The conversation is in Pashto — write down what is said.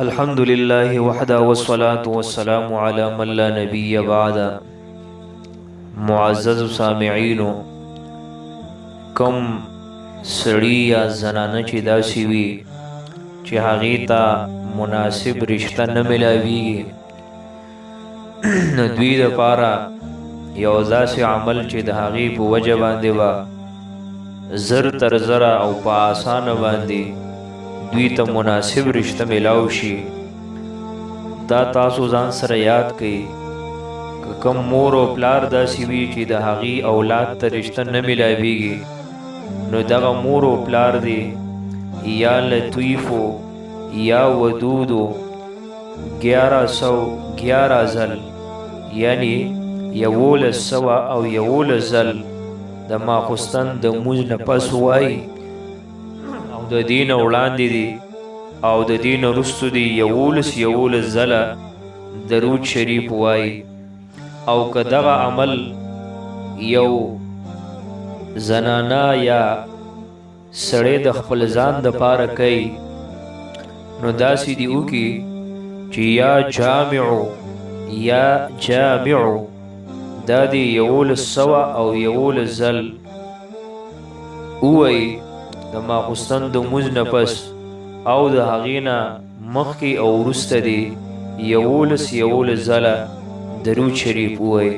الحمد لله وحده والصلاة والسلام على من لا نبي بعد. معزز سامعینو، کم سړی یا زنانه چې داسې وي چې هغې ته مناسب رشته نه میلاویږي، نو دوی دپاره یو داسې عمل چې د هغې په وجه باندې به زر تر زره او په اسانه باندې دوی ته مناسب رشته میلاو شي، دا تاسو ځان سره یاد کړئ. که کوم مور او پلار داسې وي چې د هغې اولاد ته رشته نه میلاویږي، نو دغه مور او پلار دی یا لطیفو یا ودودو 1111 ځل، یعنی 1111 ځل د ماخوستن د مونځ نه پس وایي، او د دې نه وړاندې دي او د دې نه وروستو دي 11 ځله درود شریف وایي. او که دغه عمل یو زنانه یا سړی د خپل ځان دپاره کوي، نو داسې دې وکړي چې یا جامعو دا دې 1111 ځل ووایي د ماخوستن د مونځ نه پس، او د هغې نه مخکې او وروسته دې 11 ځله درود شریف ووایي.